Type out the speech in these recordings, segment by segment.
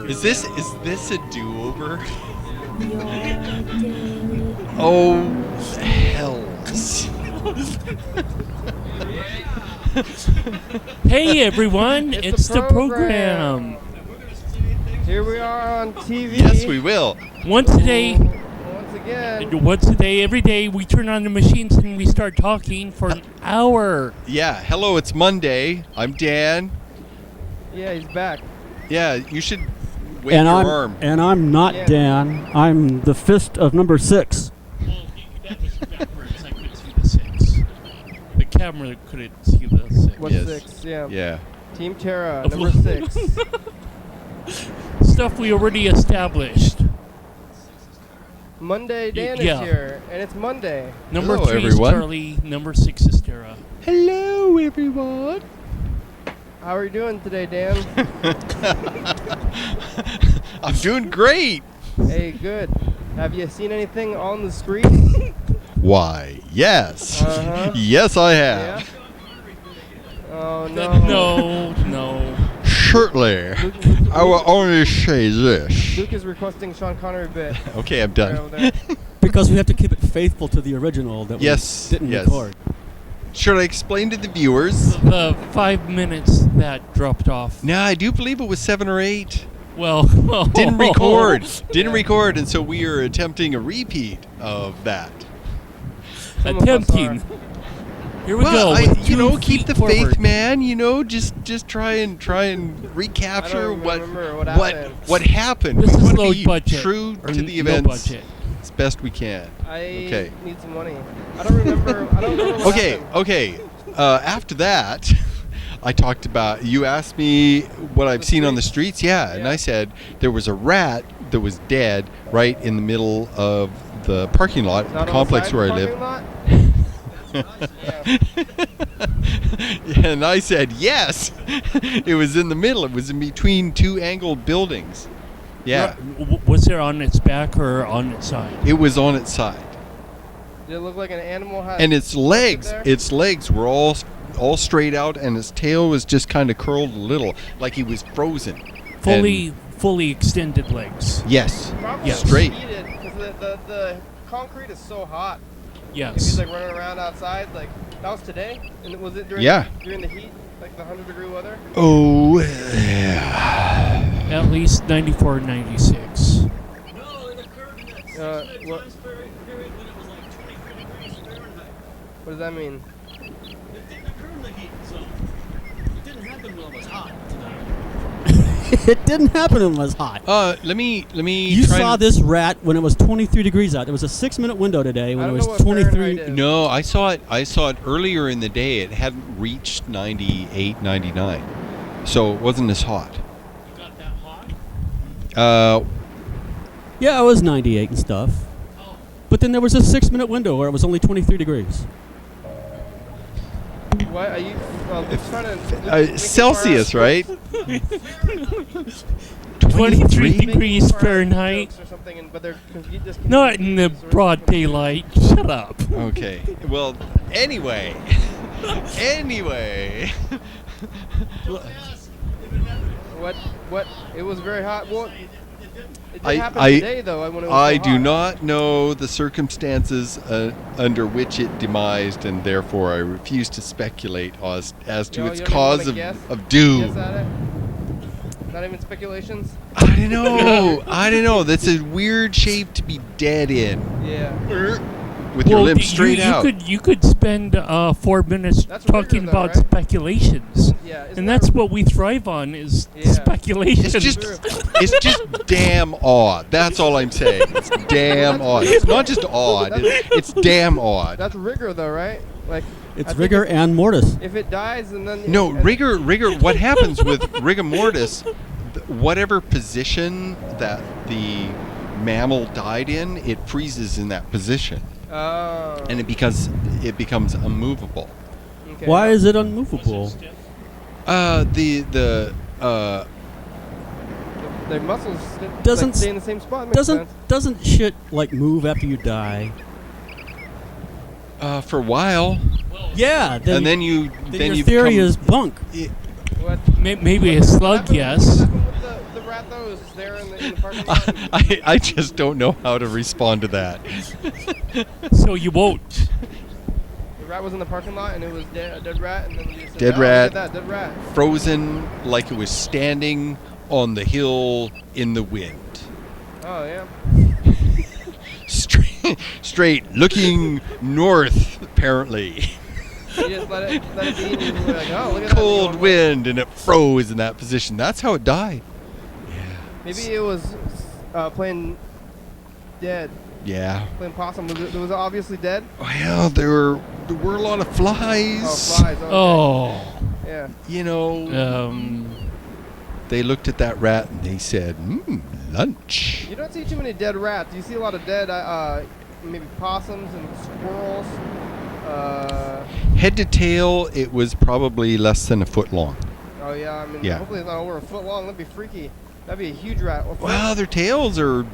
Is this a do-over? Oh, hells. Hey everyone, it's the program. Here we are on TV. Yes, we will. Once a day, every day, we turn on the machines and we start talking for an hour. Yeah, hello, it's Monday. I'm Dan. Yeah, he's back. Yeah, you should wave your arm. And I'm not Dan. I'm the fist of number 6. Well, that was backwards. I couldn't see the 6. The camera couldn't see the 6. What's Yes. 6? Yeah. Yeah. Team Terra, number 6. Stuff we already established. Monday, Dan is Yeah. here, and it's Monday. Number Hello, 3 everyone. is Charlie. Number 6 is Tara. Hello, everyone. How are you doing today, Dan? I'm doing great. Hey, good. Have you seen anything on the screen? Why, yes. Uh-huh. Yes, I have. Yeah. Oh no. No. Shortly, I will only say this. Luke is requesting Sean Connery bit. Okay, I'm Right done. over there. Because we have to keep it faithful to the original that Yes, we didn't yes. record. Should I explain to the viewers? The 5 minutes that dropped off. No, I do believe it was 7 or 8. Well, Didn't record. And so we are attempting a repeat of that. Some of us Attempting. Here we go. Well, with 2 keep feet the forward. faith, man. Just try and recapture I don't what remember what happened. what happened. This We is want to low be budget. true or to the no events budget. as best we can. I Okay. need some money. I don't remember. What happened. Okay. After that, I talked about. You asked me what I've seen on the streets. Yeah, and I said there was a rat that was dead right in the middle of the parking lot, Not the complex outside where I the live. parking lot? And I said yes. It was in the middle. It was in between 2 angled buildings. Yeah, Was there on its back or on its side? it was on its side, Did it look like an animal had and its legs there? were all straight out, and its tail was just kind of curled a little, like he was frozen. Fully extended legs. Yes. Probably Yes. Straight. Because the concrete is so hot. If Yes. he's like running around outside, like that was today, and was it during during the heat, like the 100-degree weather? Oh, yeah. At least 94, 96. No, it occurred in that What? period when it was like 23 degrees Fahrenheit. What does that mean? It didn't occur in the heat zone. It didn't happen when it was hot tonight. It didn't happen when it was hot. Let me. You try saw and- this rat when it was 23 degrees out. There was a 6-minute window today when I it don't was know what 23. Fahrenheit is. No, I saw it earlier in the day. It hadn't reached 98, 99, so it wasn't as hot. It got that hot. Yeah, it was 98 and stuff. Oh, But then there was a 6-minute window where it was only 23 degrees. What are you? Luke's trying to. Celsius, right? 23 degrees Fahrenheit. Or something, but they're just Not in the broad daylight. Shut up. Okay. Well, anyway. What? It was very hot. Well, it I- did happen I- today, though. When it was I so do hot. not know the circumstances under which it demised, and therefore I refuse to speculate as to You its don't even cause wanna of guess? doom. Guess at it? Not even speculations. I don't know. That's a weird shape to be dead in, Yeah. with your limbs straight out. You could spend 4 minutes That's talking regular, though, about right? speculations. Yeah. isn't And that's that- what we thrive on is Yeah. speculation. It's just, True. it's just damn odd. That's all I'm saying. It's damn odd. It's not just odd. It's damn odd. That's rigor, though, right? Like. I It's think rigor and mortis. If it dies, and then No, and- rigor. What happens with rigor mortis? Whatever position that the mammal died in, it freezes in that position, Oh. and it becomes unmovable. Okay. Why is it unmovable? The Their muscles Doesn't stay in the same spot. Makes sense. Doesn't shit like move after you die? for a while, Yeah. and then you your theory become, is bunk. What? Maybe a slug, What yes. happened with the rat rat though? Is there in the parking lot? I just don't know how to respond to that. So you won't. The rat was in the parking lot and it was a dead rat, and then you said, Dead "Oh, rat. Look at that dead rat." Frozen like it was standing on the hill in the wind. Oh yeah. Straight looking north, apparently. You just let it be, and you were like, "Oh, look at Cold that." wind, and it froze in that position. That's how it died. Maybe it was playing dead, Yeah. playing possum. It was obviously dead. Well, there were a lot of flies. Oh, flies. Okay. Oh. Yeah. You know, they looked at that rat and they said, lunch. You don't see too many dead rats. You see a lot of dead, maybe possums and squirrels. Head to tail, it was probably less than a foot long. Oh yeah, I mean, Yeah. hopefully it's not over a foot long. That'd be freaky. That'd be a huge rat. Well, their tails are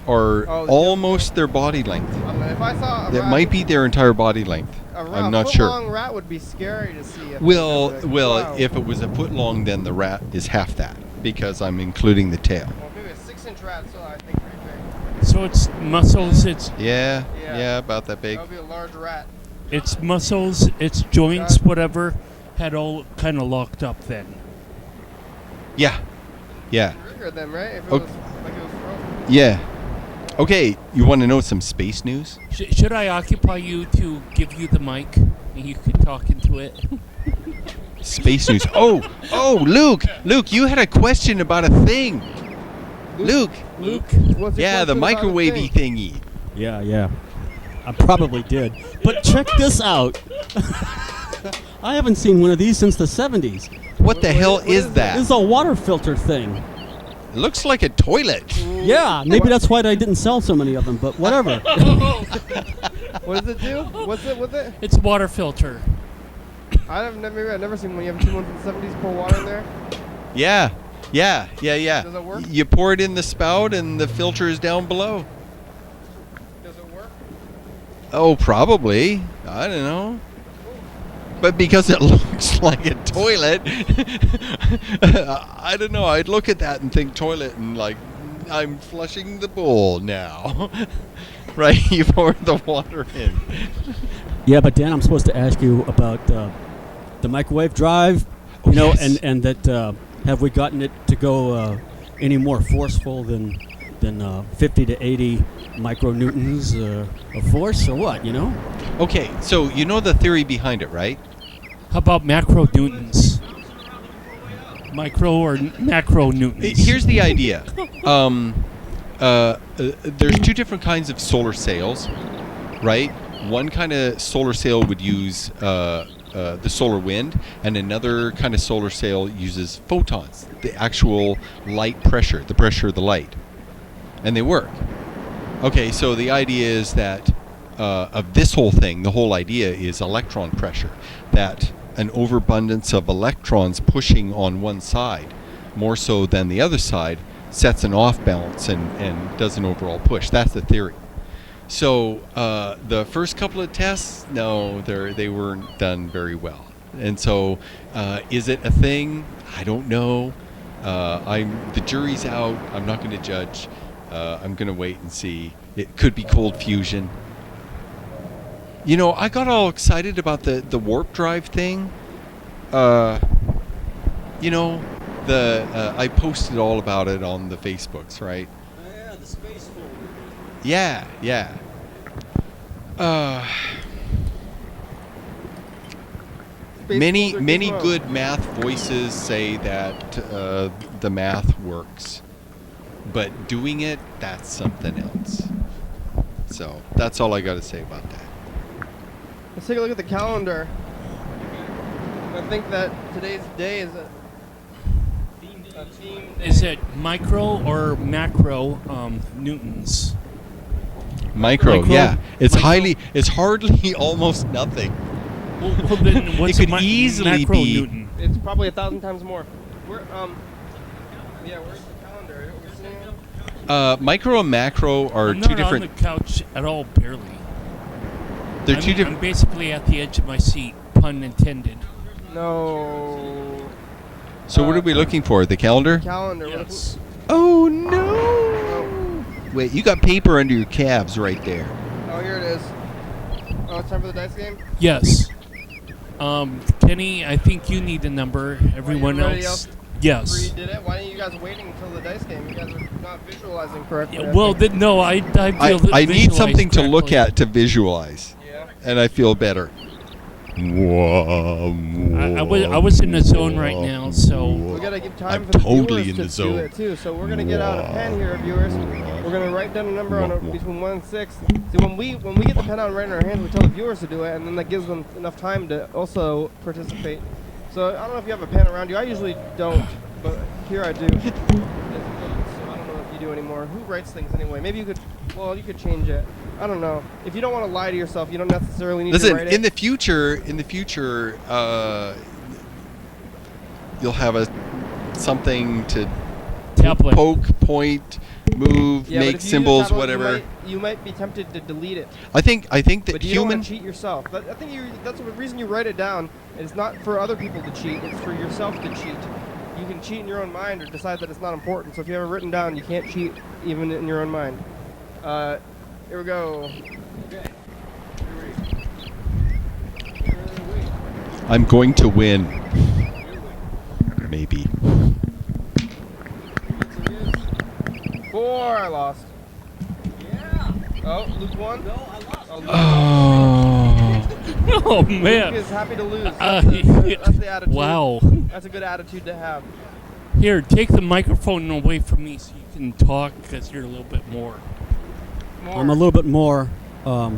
almost their body length. If I saw a That rat, might be their entire body length. I'm not sure. A foot-long rat would be scary to see. Well, wow. if it was a foot long, then the rat is half that because I'm including the tail. Well, maybe a 6-inch rat, still I think pretty big. So it's muscles, it's Yeah, about that big. That would be a large rat. it's muscles, it's joints, whatever, had all kind of locked up then. Yeah. Bigger than right? If it Oh. was like it was frozen. Yeah. Okay, you want to know some space news? Should I occupy you to give you the mic and you can talk into it? Space news. Oh, Luke, you had a question about a thing. Luke. What's your Yeah, the question about microwavey thing? thingy. Yeah. I probably did. But check this out. I haven't seen one of these since the 70s. What the hell what is is that? This is a water filter thing. It looks like a toilet. Yeah, maybe that's why they didn't sell so many of them, but whatever. What does it do? What's it with it? It's a water filter. I've never seen one. You haven't seen one from the 70s. Pour water in there. Yeah. Does it work? You pour it in the spout and the filter is down below. Does it work? Oh, probably. I don't know. But because it looks like a toilet, I don't know. I'd look at that and think toilet and like, I'm flushing the bowl now. Right? You pour the water in. Yeah, but Dan, I'm supposed to ask you about the microwave drive, Oh, you know, yes. and that have we gotten it to go any more forceful than 50 to 80 micronewtons of force, or what? You know? Okay, so you know the theory behind it, right? How about macro newtons? Micro or macro newtons? Here's the idea. There's two different kinds of solar sails, right? One kind of solar sail would use the solar wind, and another kind of solar sail uses photons, the actual light pressure, the pressure of the light. And they work. Okay, so the idea is that of this whole thing, the whole idea is electron pressure, that an overabundance of electrons pushing on one side, more so than the other side, sets an off balance and does an overall push. That's the theory. So the first couple of tests, no, they weren't done very well. And so is it a thing? I don't know. The jury's out. I'm not going to judge. I'm going to wait and see. It could be cold fusion. You know, I got all excited about the warp drive thing. You know, I posted all about it on the Facebooks, right? Yeah, the space folder. Yeah. Space Many folder many gizmo. good math voices say that the math works, but doing it, that's something else. So that's all I got to say about that. Let's take a look at the calendar. I think that today's day is a theme day. Is it micro or macro newtons? Micro, Micro- yeah. It's micro- it's hardly almost nothing. Well, then what's It a could easily macro be- newton? It's probably 1,000 times more. Where's the calendar? We're sitting on? Micro and macro are I'm two not different. on the couch at all, barely. They're two different. I'm basically at the edge of my seat, pun intended. No. So what are we looking for? The calendar? Calendar. Yes. Oh no! Wait, you got paper under your calves right there. Oh, here it is. Oh, it's time for the dice game? Yes. Kenny, I think you need a number. Everyone everybody else. else Yes. Redid it? Why didn't you guys waiting until the dice game? You guys are not visualizing correctly. Yeah, well, no, I I need something to look correctly. at to visualize, Yeah. and I feel better. I was in the zone right now, so We gotta give time I'm for the totally viewers in to the zone. do it too. So we're gonna get out a pen here, viewers. We're gonna write down a number on between 1 and 6. See, when we get the pen out and write in our hands, we tell the viewers to do it, and then that gives them enough time to also participate. So I don't know if you have a pen around you. I usually don't, but here I do. So I don't know if you do anymore. Who writes things anyway? Maybe you could. Well, you could change it. I don't know. If you don't want to lie to yourself, you don't necessarily need to Listen, write it. in the future, you'll have something to tablet. poke, point, move, Yeah, but make if you use a symbols, tablet, whatever. You might be tempted to delete it. I think that But you don't human. want to cheat yourself. I think that's the reason you write it down. It's not for other people to cheat. It's for yourself to cheat. You can cheat in your own mind or decide that it's not important. So if you have it written down, you can't cheat even in your own mind. Here we go. I'm going to win. Maybe. 4, I lost. Yeah. Oh, Luke won. No, I lost. Oh, Luke Oh man. is happy to lose. That's the attitude. Wow. That's a good attitude to have. Here, take the microphone away from me so you can talk, because you're a little bit more. I'm a little bit more, Yeah,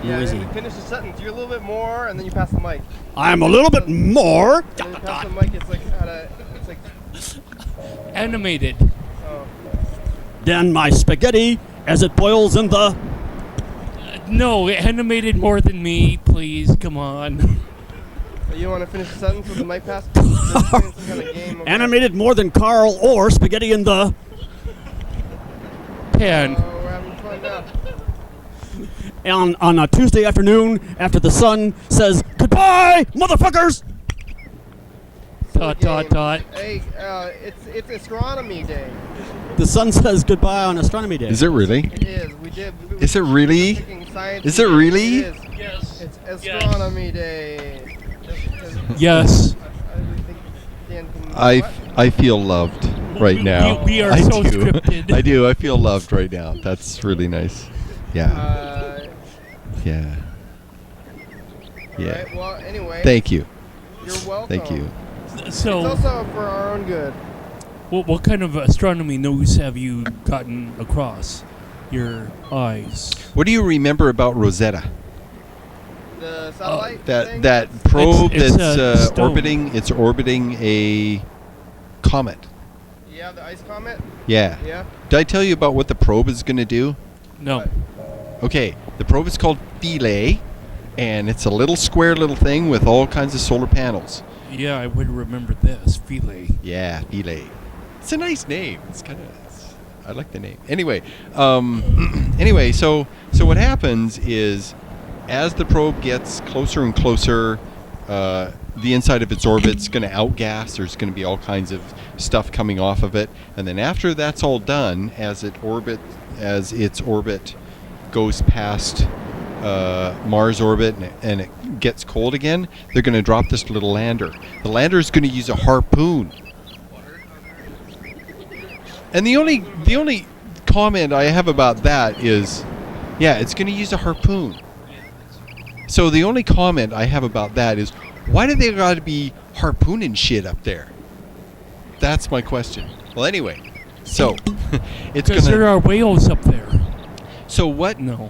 noisy. and you finish the sentence. You're a little bit more, and then you pass the mic. I'm a little bit more. And then you pass the mic. It's like Animated. oh. Then my spaghetti as it boils in the No, animated more than me, please. Come on. You want to finish the sentence with the mic pass? This is some kind of game over animated more than Carl or spaghetti in the. Pen. there. Oh, we're having fun now. On a Tuesday afternoon after the sun says goodbye, motherfuckers. Dot, dot, Games. dot. Hey, it's Astronomy Day. The sun says goodbye on Astronomy Day. Is it really? It is. We did. Is it really? Picking science. Is it really? It is. Yes. It's Astronomy Day. Yes. I think Dan can. I what? feel loved right now. We are I so do. scripted. I do. I feel loved right now. That's really nice. Yeah. Yeah. All Yeah. right. Well, anyway. Thank you. You're welcome. Thank you. It's So, also for our own good. what kind of astronomy news have you gotten across your eyes? What do you remember about Rosetta? The satellite. That thing? that probe It's a that's stone. orbiting. It's orbiting a comet. Yeah, the ice comet. Yeah. Yeah. Did I tell you about what the probe is going to do? No. Okay, the probe is called Philae, and it's a little square little thing with all kinds of solar panels. Yeah, I would remember this. Philae. Yeah, Philae. It's a nice name. It's kind of. I like the name. Anyway, so what happens is, as the probe gets closer and closer, the inside of its orbit's going to outgas. There's going to be all kinds of stuff coming off of it, and then after that's all done, as its orbit goes past Mars orbit and it gets cold again, they're going to drop this little lander. The lander is going to use a harpoon. And the only comment I have about that is, yeah, it's going to use a harpoon. So the only comment I have about that is, why do they got to be harpooning shit up there? That's my question. Well, anyway, so it's Because there gonna. are whales up there. So what? No.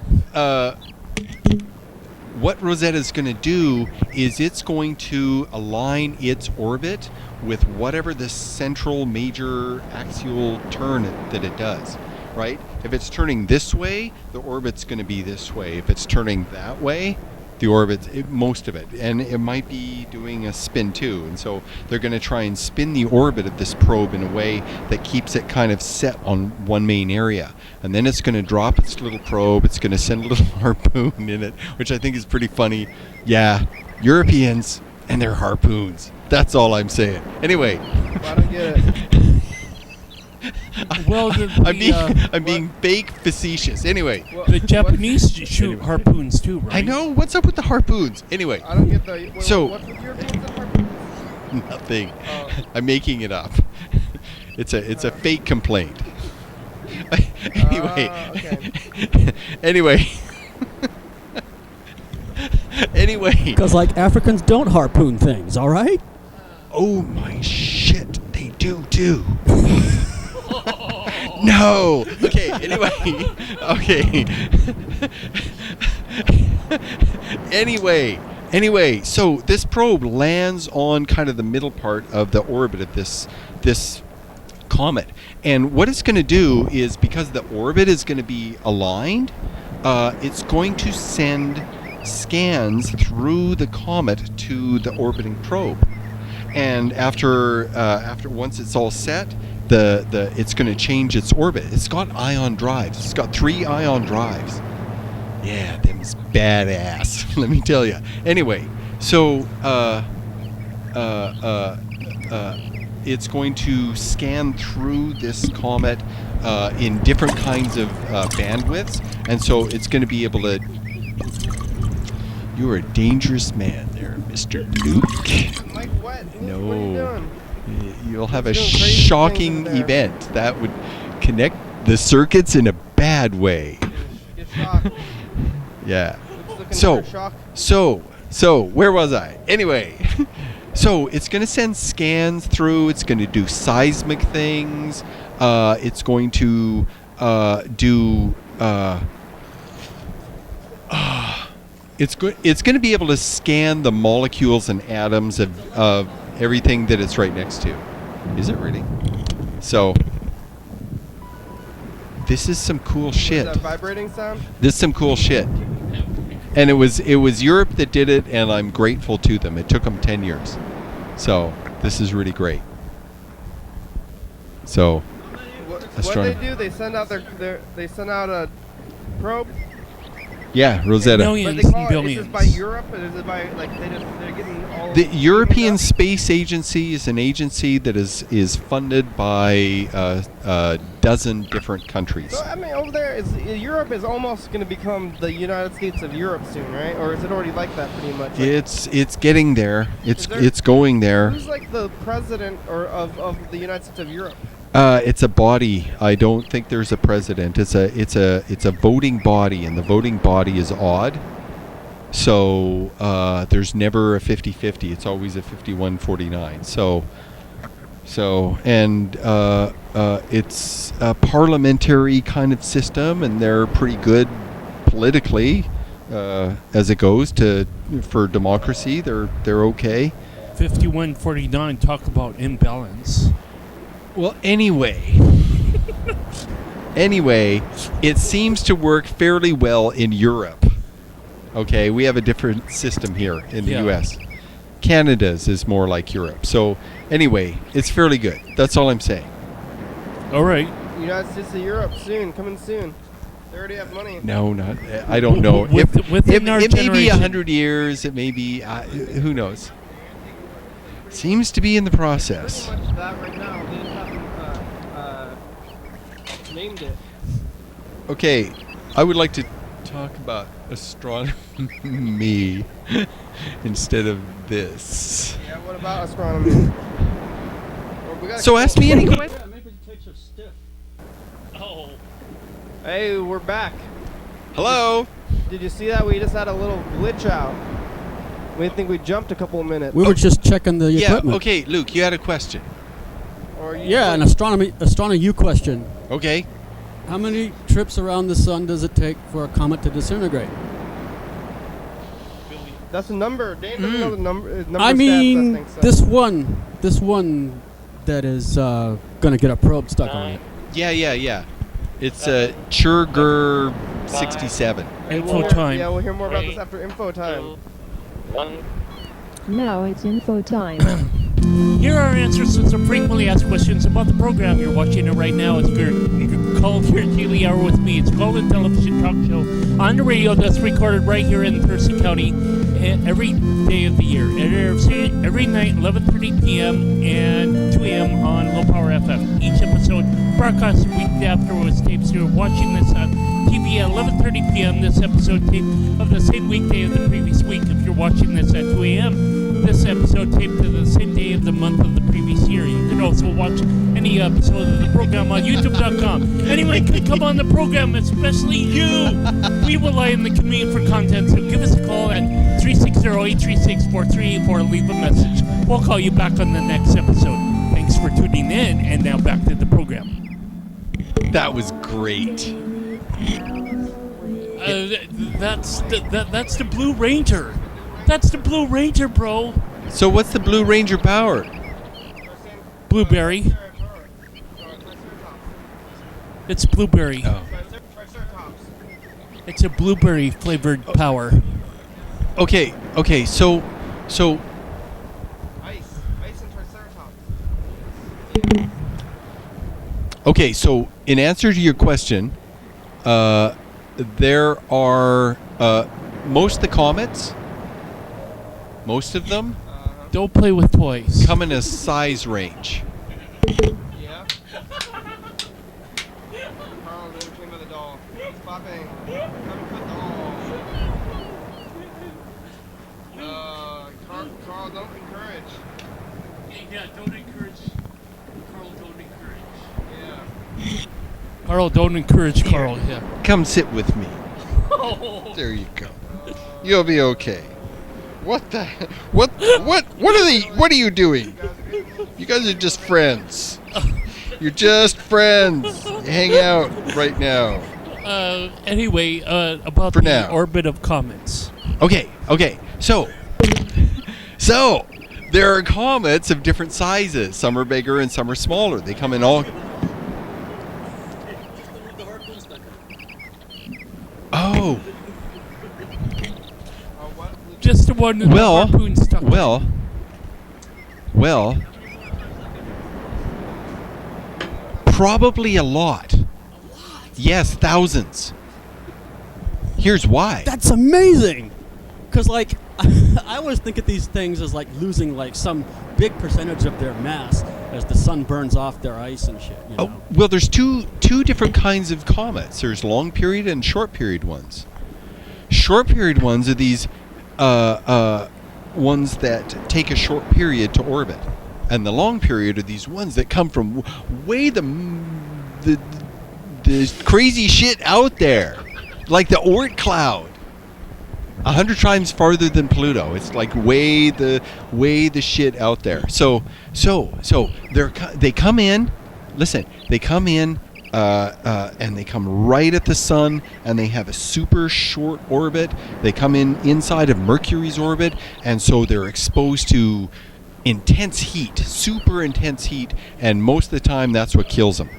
What Rosetta's going to do is it's going to align its orbit with whatever the central major axial turn that it does, right? If it's turning this way, the orbit's going to be this way. If it's turning that way, the orbit, most of it, and it might be doing a spin too. And so they're going to try and spin the orbit of this probe in a way that keeps it kind of set on one main area. And then it's going to drop its little probe. It's going to send a little harpoon in it, which I think is pretty funny. Yeah, Europeans and their harpoons. That's all I'm saying. Anyway. I don't get it. Well, I'm being fake facetious. Anyway, Well, the Japanese Anyway. shoot harpoons too, right? I know. What's up with the harpoons? Anyway, I don't get the. So- what's with Europeans and harpoons? nothing. Oh. I'm making it up. It's a fake complaint. Anyway. Okay. Anyway. Anyway. Because like Africans don't harpoon things, all right? Oh my shit, they do too. No. Okay, anyway. Okay. Anyway, so this probe lands on kind of the middle part of the orbit of this comet. And what it's going to do is, because the orbit is going to be aligned, it's going to send scans through the comet to the orbiting probe. And after once it's all set, it's going to change its orbit. It's got ion drives. It's got 3 ion drives. Yeah, them's badass. Let me tell you. Anyway, so it's going to scan through this comet in different kinds of bandwidths, and so it's going to be able to. You're a dangerous man there, Mr. Luke. Mike, what? No. What are you doing? You'll have a He's doing crazy shocking things in there. event that would connect the circuits in a bad way. Get shocked. Yeah. Looks looking So, for shock. so where was I? Anyway, so it's going to send scans through. It's going to do seismic things. It's going to do. It's going to be able to scan the molecules and atoms of everything that it's right next to. Is it really? So this is some cool shit. Is that vibrating sound? This is some cool shit. And it was Europe that did it, and I'm grateful to them. It took them 10 years. So this is really great. So What Astronomy. they do? They send out they send out a probe. yeah, Rosetta. But Millions they and call it, is billions. it by Europe, or is it by like they're getting all The European stuff? Space Agency is an agency that is funded by a dozen different countries. So I mean, over there, Europe is almost going to become the United States of Europe soon, right? Or is it already like that pretty much? Like, It's getting there. Is there- It's going there. who's like the president or of the United States of Europe? It's a body. I don't think there's a president. It's a voting body, and the voting body is odd. So there's never a 50-50. It's always a 51-49. And it's a parliamentary kind of system, and they're pretty good politically as it goes for democracy. They're okay. 5149. Talk about imbalance. Well, anyway, it seems to work fairly well in Europe. Okay, we have a different system here in the Yeah. U.S. Canada's is more like Europe. So, anyway, it's fairly good. That's all I'm saying. All right. United States of Europe soon, coming soon. They already have money. No, not. I don't know. Within our it may be generation. 100 years. It may be. Who knows? Seems to be in the process. Pretty much that right now. They just haven't named it. Okay, I would like to talk about astronomy instead of this. Yeah, what about astronomy? So ask me any question. Yeah, maybe it takes a stiff. Oh. Hey, we're back. Hello. Did you see that? We just had a little glitch out. We think we jumped a couple of minutes. We were just checking the Yeah. equipment. Okay, Luke, you had a question. Or you Yeah, an astronomy you question. Okay. How many trips around the sun does it take for a comet to disintegrate? That's a number. Dan doesn't know the number. Number I stats, mean, think so. this one that is going to get a probe stuck on it. Yeah. It's Churger 67. Hey, Info we'll time. Yeah, we'll hear more about this after info time. Now it's info time. Here are answers to some frequently asked questions about the program you're watching it right now. If you're called Your Daily Hour with me. It's called a television talk show on the radio that's recorded right here in Thurston County every day of the year. It airs every night, 11:30 p.m. and 2 a.m. on Low Power FM. Each episode broadcast a week afterwards tapes. You're watching this on TV at 11:30 p.m. This episode tape of the same weekday of the previous week. If you're watching this at 2 a.m., this episode taped to the same day of the month of the previous year. You can also watch any episode of the program on YouTube.com. Anyone can come on the program, especially you. We rely on the community for content, so give us a call at 360-836-4384. Leave a message. We'll call you back on the next episode. Thanks for tuning in, and now back to the program. That was great. That's the Blue Ranger. That's the Blue Ranger, bro. So what's the Blue Ranger power? Blueberry. It's blueberry. Oh. It's a blueberry flavored power. Okay, so Ice and Triceratops. okay, so in answer to your question, there are most of the comets, most of them Don't play with toys. come in a size range. Yeah. Carl, don't dream of the doll. It's popping. Come for the doll. Carl, don't encourage. Yeah, don't encourage. Carl, don't encourage. Yeah. Carl, don't encourage Carl. Yeah. Come sit with me. There you go. You'll be okay. What the? What are they? What are you doing? You guys are just friends. You're just friends. You hang out right now. Anyway, about For the now. orbit of comets. Okay. So there are comets of different sizes. Some are bigger and some are smaller. They come in all. Oh. Just the one that the harpoon stuck in. Well. Probably a lot. Yes, thousands. Here's why. That's amazing. Because, like, I always think of these things as, like, losing, like, some big percentage of their mass as the sun burns off their ice and shit, you know? Oh, well, there's two different kinds of comets. There's long period and short period ones. Short period ones are these ones that take a short period to orbit, and the long period are these ones that come from way the crazy shit out there, like the Oort cloud. 100 times farther than Pluto. It's like way the shit out there. So they come in. Listen, they come in and they come right at the sun, and they have a super short orbit. They come in inside of Mercury's orbit, and so they're exposed to intense heat, super intense heat, and most of the time that's what kills them.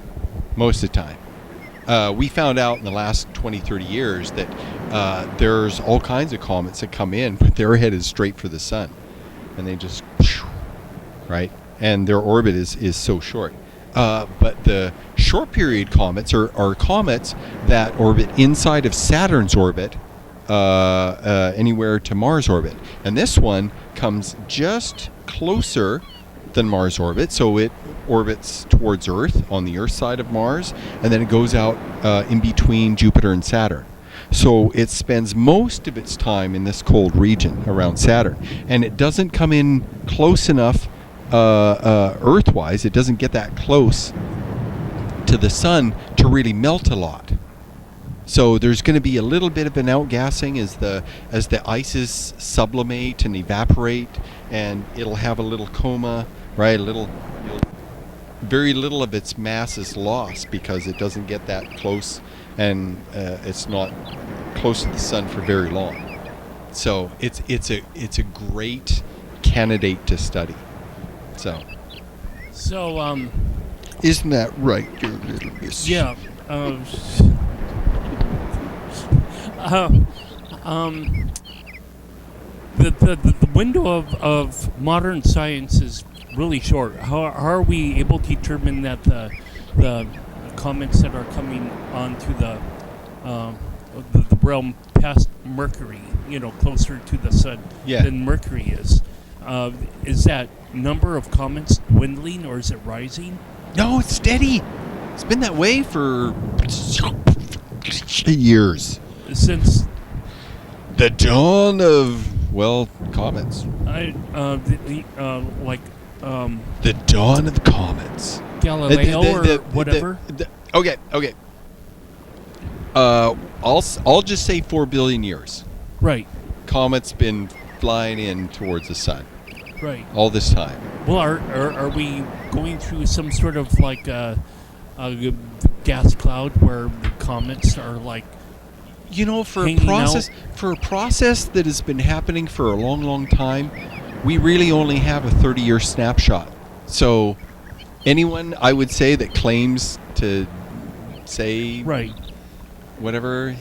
Most of the time. We found out in the last 20, 30 years that there's all kinds of comets that come in, but they're headed straight for the sun. And they just, right? And their orbit is so short. But the short period comets are comets that orbit inside of Saturn's orbit, anywhere to Mars orbit. And this one comes just closer than Mars orbit, so it orbits towards Earth on the Earth side of Mars, and then it goes out in between Jupiter and Saturn. So it spends most of its time in this cold region around Saturn, and it doesn't come in close enough Earth-wise. It doesn't get that close to the sun to really melt a lot. So there's going to be a little bit of an outgassing as the ices sublimate and evaporate, and it'll have a little coma, right? Very little of its mass is lost because it doesn't get that close, and it's not close to the sun for very long. So it's a great candidate to study. So isn't that right, your little miss? Yeah. The window of modern science is really short. How are we able to determine that the comets that are coming onto the realm past Mercury, closer to the sun Yeah. than Mercury is. Is that number of comets dwindling or is it rising? No, it's steady. It's been that way for years. Since The dawn of, comets. the dawn of the comets. Galileo or whatever. Okay. I'll just say 4 billion years. Right. Comet's been flying in towards the sun Right. all this time. Well, are we going through some sort of like a gas cloud where the comets are like? For a Hanging process that has been happening for a long, long time, we really only have a 30-year snapshot. So anyone, I would say, that claims to say Right. whatever,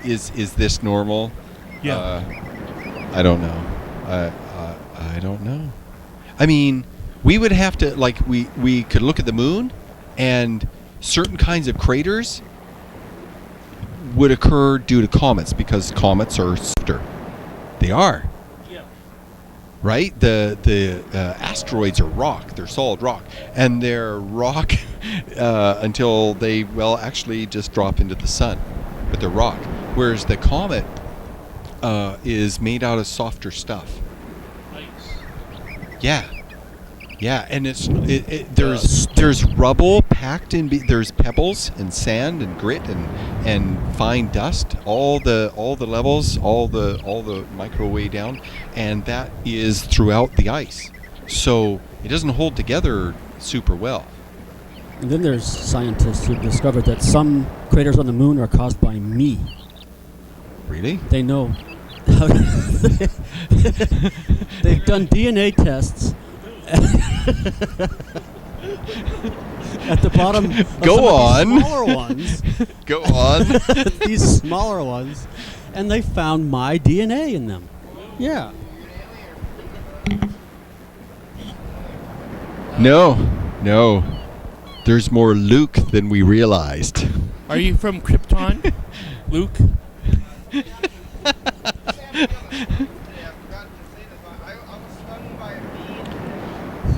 is this normal? Yeah. I don't know. I don't know. I mean, we would have to, we could look at the moon, and certain kinds of craters would occur due to comets, because comets are softer. They are. Yeah. Right? The asteroids are rock. They're solid rock. And they're rock until they, actually just drop into the sun. But they're rock. Whereas the comet is made out of softer stuff. Nice. Yeah. Yeah, and there's rubble packed in. There's pebbles and sand and grit and fine dust. All the levels, all the micro way down, and that is throughout the ice. So it doesn't hold together super well. And then there's scientists who've discovered that some craters on the moon are caused by me. Really? They know. They've done DNA tests. At the bottom of Go some on. of these smaller ones. Go on. These smaller ones. And they found my DNA in them. Yeah. No. There's more Luke than we realized. Are you from Krypton, Luke?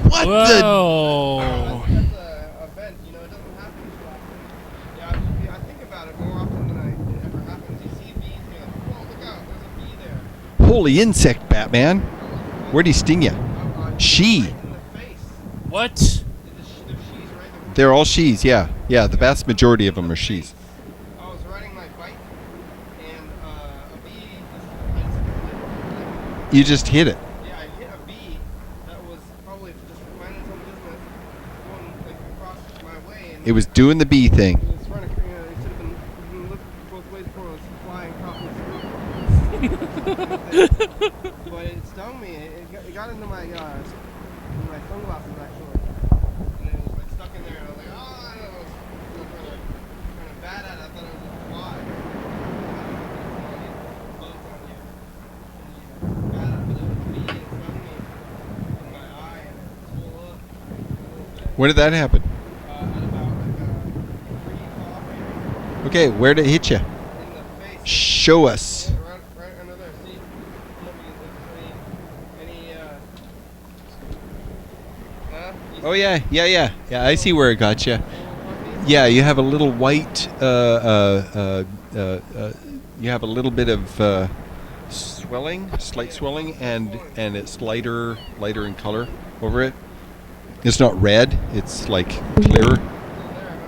What the? Whoa. That's a event, it doesn't happen too often. Yeah, I think about it more often than it ever happens. You see bees, you're like, whoa, look out, there's a bee there. Holy insect, Batman. Where'd he sting you? She. Right in the face. What? They're she's right there. They're all she's, yeah. Yeah, the vast majority of them are she's. I was riding my bike, and a bee You just hit it. yeah, I hit a bee that was probably just minding some business, going across my way, and It was doing the bee thing. it was trying to, it should have been looked both ways before it was flying across my screen. But it stung me. It got into my sunglasses actually, and it was stuck in there. And I was like, oh, I don't know. I was trying to bat at it. I thought it was a fly. Bugs on you. And you bat at it, but it was a bee. It stung me in my eye, and it swelled up a little bit. When did that happen? At about 3 o'clock maybe. Okay, where did it hit you? In the face. Show us. Right under there. See? Any you Oh yeah. Yeah, I see where it got you. see puppies? Yeah, you have a little white, you have a little bit of swelling, slight swelling, and it's lighter in color over it. It's not red, it's like clearer.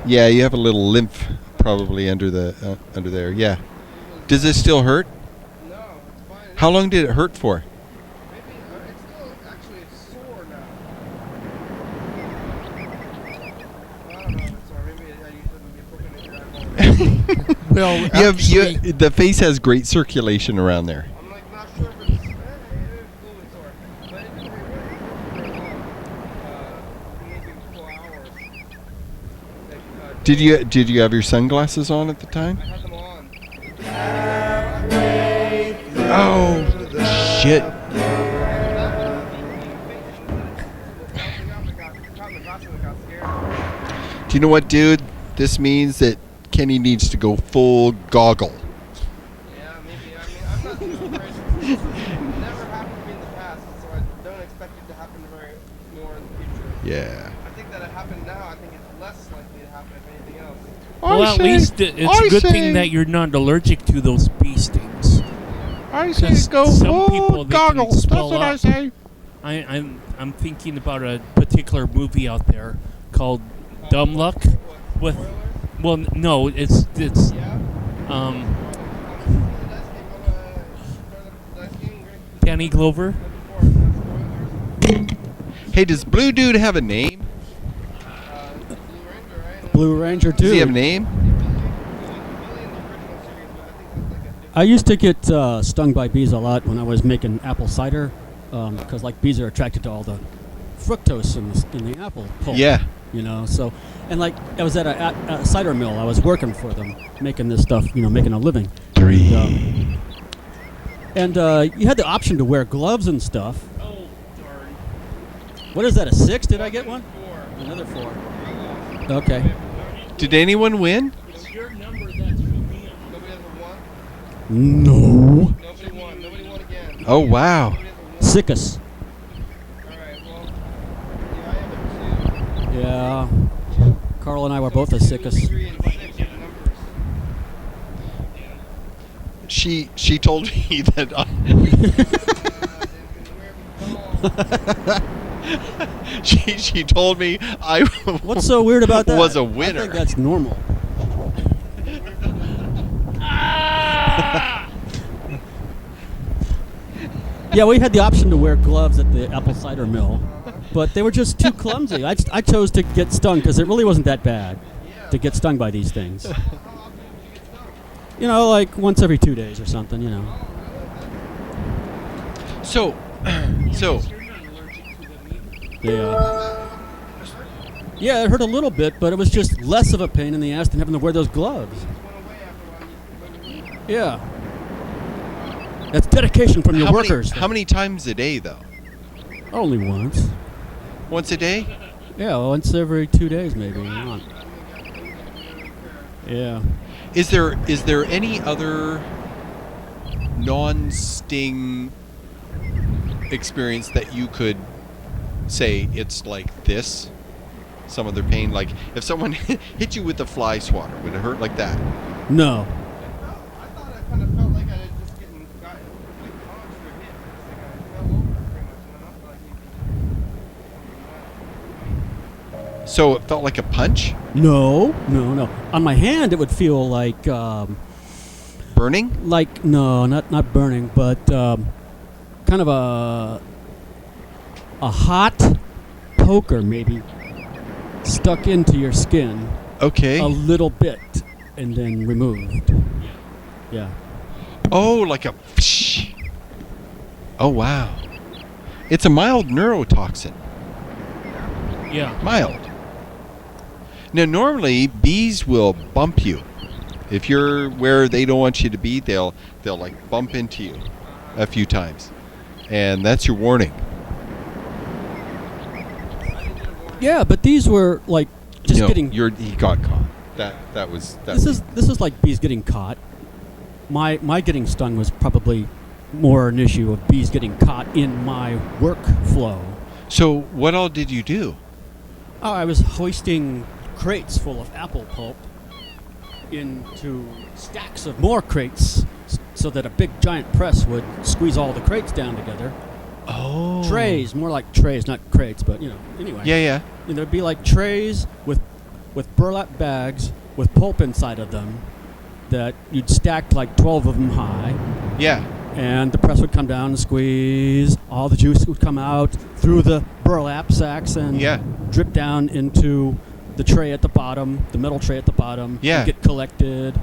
Yeah, you have a little lymph probably under there. Yeah. Does this still hurt? No, it's fine. How long did it hurt for? Maybe it's still actually it's sore now. I don't know if it's sore. Maybe I shouldn't be poking at your eyeball. Well, actually, The face has great circulation around there. I'm like not sure if it's it is a little bit sore, but it didn't really hurt for long. Maybe 4 hours. Did you have your sunglasses on at the time? I had them on. Oh shit! Do you know what, dude? This means that Kenny needs to go full goggle. Yeah, maybe. I mean, I'm not too surprised. It's never happened to me in the past, so I don't expect it to happen very more in the future. Yeah. I think that it happened now. I think it's less likely to happen if anything else. Well, at least it's a good thing that you're not allergic to those bee stings. I say go some people, they can goggles. That's swell what I up. say. I'm thinking about a particular movie out there called Dumb Luck with. Well, no, it's Danny Glover. Hey, does Blue Dude have a name? Blue Ranger Does too. he have a name? I used to get stung by bees a lot when I was making apple cider, because like bees are attracted to all the fructose in the apple pulp. Yeah. You know, so, and like I was at a cider mill. I was working for them, making this stuff. You know, making a living. 3. And you had the option to wear gloves and stuff. Oh, darn. What is that? A 6? Did I get one? 4. Another 4. Okay. Did anyone win? It's your number that threw me off. Nobody ever won? No. Nobody won. Nobody won again. Oh, wow. Nobody ever won. Sickest. Alright, well, yeah, I am at 2. Yeah. Carl and I were both the sickest. 3 and 6 are the numbers. She told me that she told me I What's so weird about that? was a I winner. think that's normal. Yeah, we had the option to wear gloves at the apple cider mill, but they were just too clumsy. I chose to get stung because it really wasn't that bad to get stung by these things. You know, like once every 2 days or something, you know. So You're not allergic to them either. Yeah, it hurt a little bit, but it was just less of a pain in the ass than having to wear those gloves. Yeah. That's dedication from your workers. How many times a day though? Only once. Once a day? Yeah, once every 2 days maybe. Not. Yeah. Is there any other non-sting experience that you could say it's like this? Some other pain, like if someone hit you with a fly swatter, would it hurt like that? No. I thought I kind of felt like I had just got like punched or hit. It's like I fell over pretty much, and I don't feel like So it felt like a punch? No. On my hand, it would feel like, Burning? no, not burning, but kind of a hot poker maybe stuck into your skin Okay. a little bit and then removed. Yeah. Oh, like a. Oh wow. It's a mild neurotoxin. Yeah. Mild. Now, normally bees will bump you. If you're where they don't want you to be, they'll like bump into you a few times, and that's your warning. Yeah, but these were like just getting. He got caught. That was. This is like bees getting caught. My getting stung was probably more an issue of bees getting caught in my workflow. So what all did you do? Oh, I was hoisting crates full of apple pulp into stacks of more crates so that a big giant press would squeeze all the crates down together. Oh. Trays, more like trays, not crates, but you know, anyway. Yeah. And there'd be like trays with burlap bags with pulp inside of them that you'd stack like 12 of them high. Yeah. And the press would come down and squeeze. All the juice would come out through the burlap sacks and drip down into the tray at the bottom, the metal tray at the bottom. Yeah. And get collected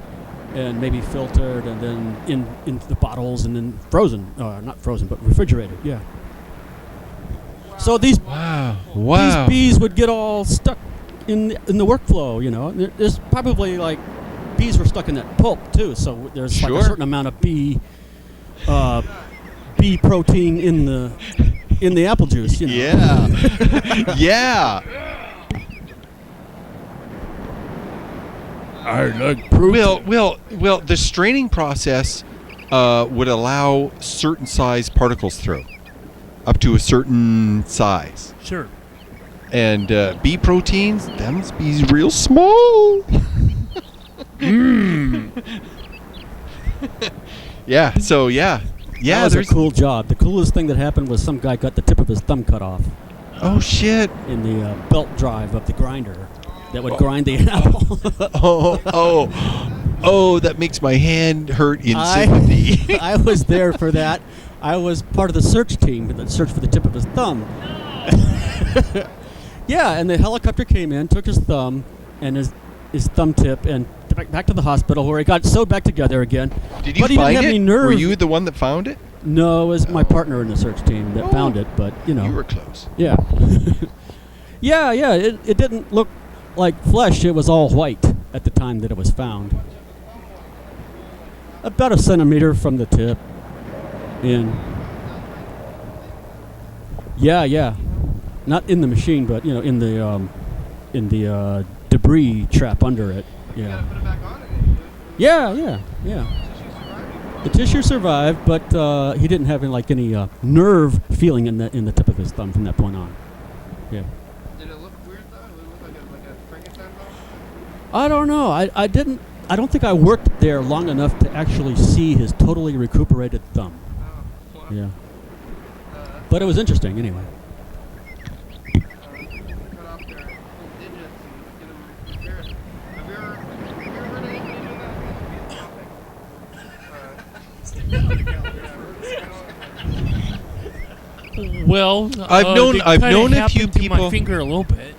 and maybe filtered and then into the bottles and then frozen. Not frozen, but refrigerated. Yeah. So these Wow. these bees would get all stuck in the workflow. You know, there's probably like bees were stuck in that pulp too. So there's like a certain amount of bee protein in the apple juice. You know? Yeah. Yeah. I like protein. Well, the straining process would allow certain size particles through, up to a certain size. Sure. And bee proteins, them's bees real small. Yeah. So yeah. That was a cool job. The coolest thing that happened was some guy got the tip of his thumb cut off Oh shit. in the belt drive of the grinder that would grind the apple. Oh, that makes my hand hurt in sympathy. I was there for that. I was part of the search team that searched for the tip of his thumb. Yeah, and the helicopter came in, took his thumb and his thumb tip, and back to the hospital where he got sewed back together again. Did you but he find didn't have it? any nerve. Were you the one that found it? No, it was my partner in the search team that found it, but you know. You were close. Yeah. yeah. It didn't look like flesh. It was all white at the time that it was found. About a centimeter from the tip. In. Yeah. Not in the machine, but you know, in the debris trap under it. Yeah. Put it back on it. Yeah. The tissue survived, but he didn't have any nerve feeling in the tip of his thumb from that point on. Yeah. Did it look weird though? Did it look like a Frankenstein doll? I don't know. I didn't. I don't think I worked there long enough to actually see his totally recuperated thumb. Oh, wow. Yeah. But it was interesting anyway. Cut off their little digits and get them repaired. Have you ever heard of anybody doing that? Well, I've known a few to my people. finger a little bit.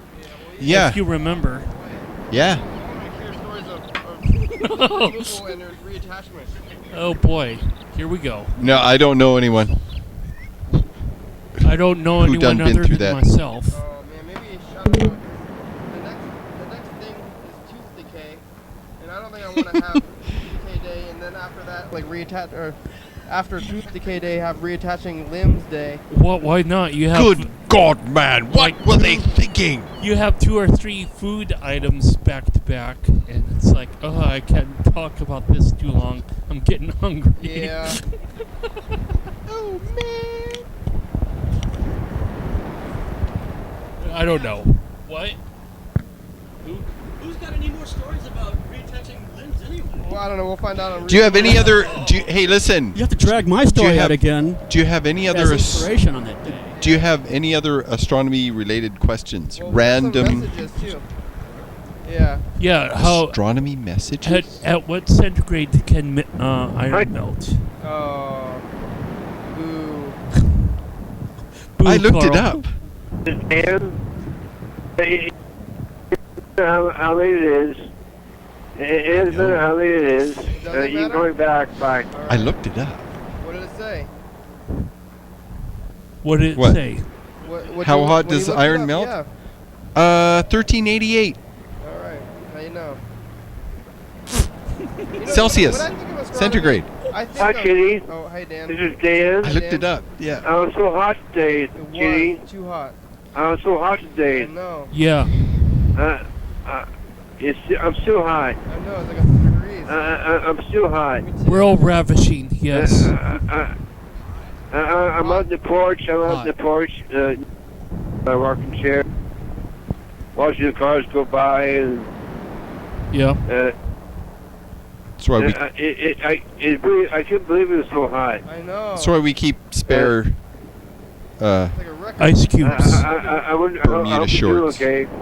Yeah. If you remember. Yeah. I want to hear stories of removal and their reattachment. Oh boy, here we go. No, I don't know anyone. I don't know Who done anyone been other through than that? myself. Oh man, maybe shout out. The next thing is tooth decay, and I don't think I want to have tooth decay day, and then after that, like reattach, or after tooth decay day, have reattaching limbs day. What? Why not? You have Good God, man! What Like were they thinking? You have 2 or 3 food items back to back, and it's like, oh, I can't talk about this too long. I'm getting hungry. Yeah. Oh man! I don't know. What? Who's got any more stories about reattaching limbs anyway? Well, I don't know. We'll find out. On Do you have any other? Hey, listen. You have to drag my story out again Do you have any as other? inspiration on that day. Do you have any other astronomy-related questions? Well, we have some Random messages too. Yeah. Yeah. How? astronomy messages? At what centigrade can iron melt? Oh. Boo. Boo, I looked it Carl. up. How late it is. It doesn't matter how late it is. Doesn't You're matter? going back by. All right. I looked it up. What did it say? What did it What? say? What How you- hot when you does looked it iron up, melt? Yeah. 1388 All right. How you know? You know, Celsius. when I think of astronomy, centigrade. I think Hi, of- Kitty. Oh, hey Dan. This is Dan. I looked it up. Yeah. I was so hot today, It was Kitty. too hot. I was so hot I today. know. Yeah. I'm still hot. I know. It's like 100 degrees. I'm still hot. Me too. We're all ravishing. Yes. I'm on the porch. I'm on the porch. My rocking chair. Watching the cars go by and. Yeah. That's why we. I couldn't believe it was so hot. I know. That's why we keep spare. It's like a record. Ice cubes. I wouldn't. I Bermuda hope you're doing shorts. okay. Me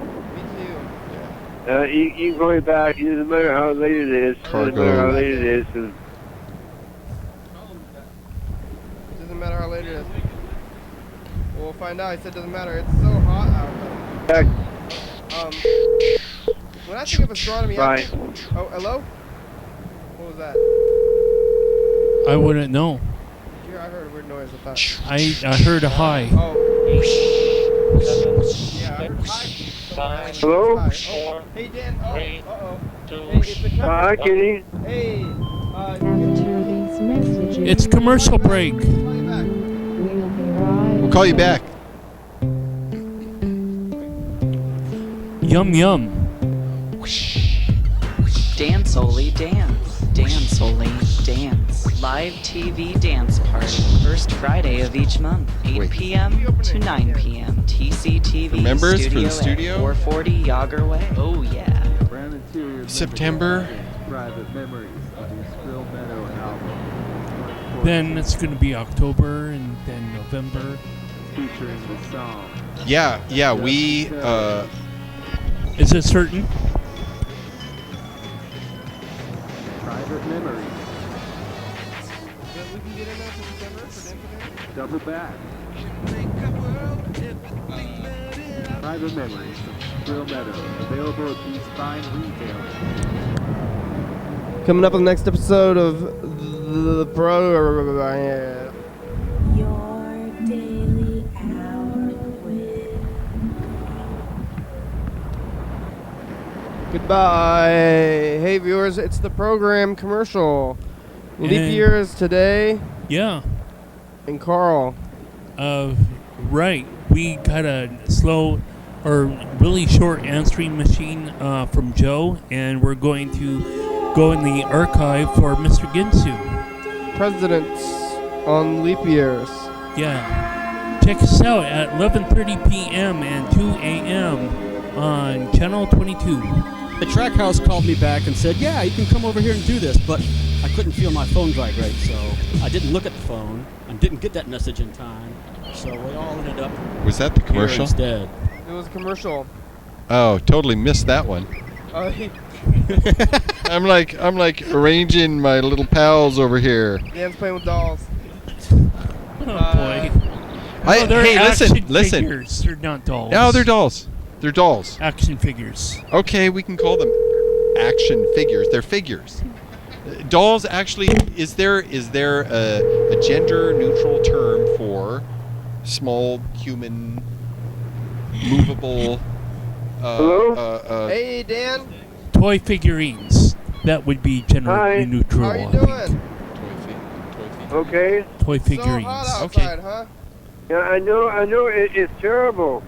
too. You going back. It doesn't matter how late it is. Doesn't matter how late it is. And Doesn't matter how late it is. We'll find out. He said doesn't matter. It's so hot out back. there. When I think of astronomy, I Bye. think, oh, hello? What was that? I wouldn't know. I heard a weird noise. I thought. I heard a hi. Oh. Yeah, I heard hi. Hello? Hi. Oh, hey Dan. Oh, uh-oh. Hey, it's the Hi, Kitty. Hey. These messages. It's commercial break. Call you back. We'll be right. We'll call you back. Yum yum. Solely Dance. Dan Solely Dance. Live TV dance party. First Friday of each month. 8 Wait. p.m. to 9 p.m. TCTV. For members, for the Studio A, studio? 440 Yager Way. Oh, yeah. September. Then it's going to be October and then November. Yeah, we, Is it certain? Private memories. Yeah, we can get in there for December for Dan today. Double back. Private memories of Thrill Meadow. Available at these fine retailers. Coming up on the next episode of the Pro. Your daily hour with Goodbye. Hey viewers, it's the program commercial. Leap And- years today. Yeah. And Carl. Right. We got a slow or really short answering machine from Joe, and we're going to go in the archive for Mr. Ginsu. Presidents on leap years. Yeah. Check us out at 11:30 p.m. and 2 a.m. on Channel 22. The track house called me back and said, yeah, you can come over here and do this, but I couldn't feel my phone vibrate, so I didn't look at the phone and didn't get that message in time. So we all ended up Was that the here commercial? instead. It was a commercial. Oh, totally missed that one. I'm like arranging my little pals over here. Dan's playing with dolls. Oh boy. Hey, action listen. Figures. They're not dolls. No, they're dolls. They're dolls. Action figures. Okay, we can call them action figures. They're figures. Dolls actually, is there a gender neutral term for small human movable Hey Dan. Toy figurines. That would be generally Hi. neutral. How are you I think. doing? Okay. Toy So figurines. hot outside, huh? Yeah, I know. It's terrible.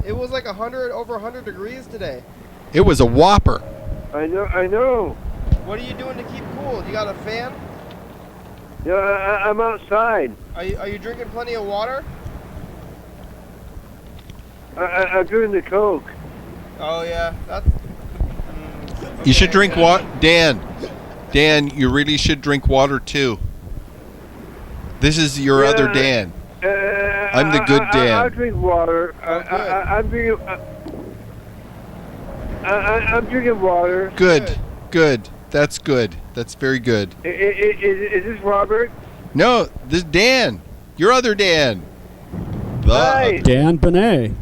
It was like over 100 degrees today. It was a whopper. I know. What are you doing to keep cool? You got a fan? Yeah, I'm outside. Are you drinking plenty of water? I'm doing the Coke. Oh yeah, that's. You should drink water, Dan. Dan, you really should drink water too. This is your other Dan. I'm the good Dan. I'll drink water. I'm drinking water. Good. That's good. That's very good. Is this Robert? No, this Dan. Your other Dan. Hi. Dan Bennet.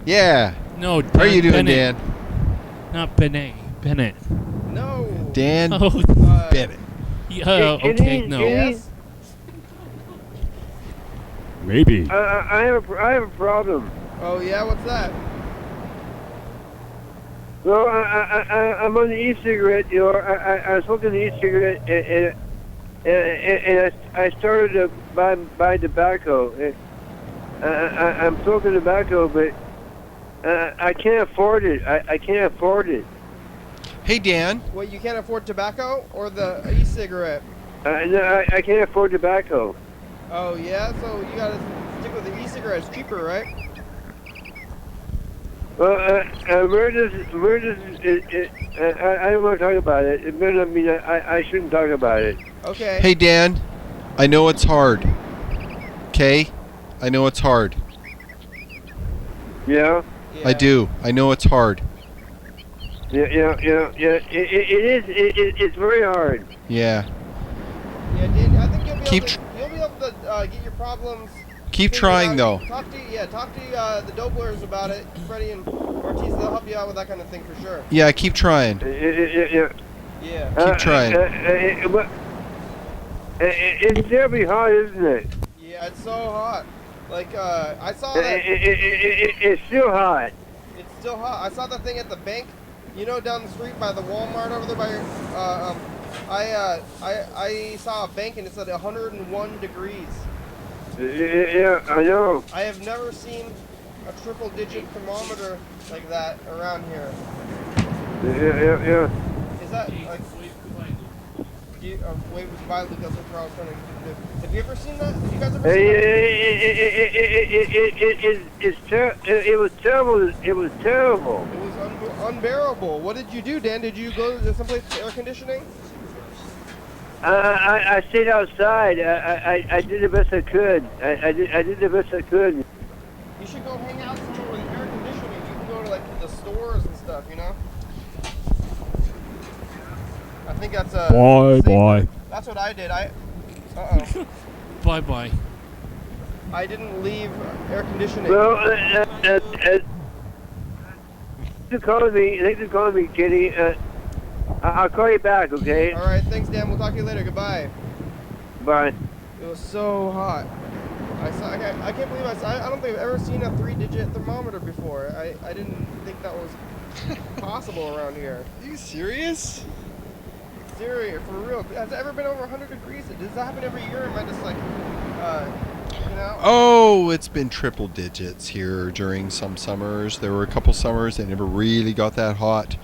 Yeah. No, How are you doing, Bennett. Dan? Not Bennet. Bennett. No. Dan Oh, Bennet. yeah, okay, no. Yes. Maybe. I have a problem. Oh yeah, what's that? Well, I'm on the e-cigarette. You know, I was smoking the e-cigarette, and I started to buy tobacco. I'm smoking tobacco, but I can't afford it. I can't afford it. Hey, Dan. What, you can't afford tobacco or the e-cigarette? No, I can't afford tobacco. Oh yeah, so you gotta stick with the e-cigarette. It's cheaper, right? Well, where does I don't want to talk about it. It may not mean I shouldn't talk about it. Okay. Hey, Dan. I know it's hard. Okay? I know it's hard. Yeah. I do. I know it's hard. Yeah. It is. It's very hard. Yeah. Yeah, Dan, I think you'll be Keep able to get your problems. Keep figured trying, out. though. Talk to the Doblers about it. Freddie and Ortiz, they'll help you out with that kind of thing for sure. Yeah, keep trying. Yeah. Yeah. Keep trying. It's terribly hard, isn't it? Yeah, it's so hot. Like I saw that. It's still hot. It's still hot. I saw that thing at the bank. You know, down the street by the Walmart over there by your. I saw a bank and it said 101 degrees. Yeah, I know. I have never seen a triple-digit thermometer like that around here. Yeah. Is that like? wave goodbye, Luke. That's what Charles trying to do. Have you ever seen that? Have you guys ever seen that? It was terrible. It was terrible. It was unbearable. What did you do, Dan? Did you go to someplace with air conditioning? I stayed outside. I did the best I could. I did the best I could. You should go hang out somewhere with air conditioning. You can go to like the stores and stuff, you know? I think that's a... Bye. That's what I did. Uh-oh. Bye. I didn't leave air conditioning. Well, thanks for calling me, Kitty. I'll call you back, okay? All right, thanks, Dan. We'll talk to you later. Goodbye. Bye. It was so hot. I can't believe I don't think I've ever seen a 3-digit thermometer before. I didn't think that was possible around here. Are you serious? Serious, for real. Has it ever been over 100 degrees? Does that happen every year? Or am I just like, you know? Oh, it's been triple digits here during some summers. There were a couple summers that never really got that hot.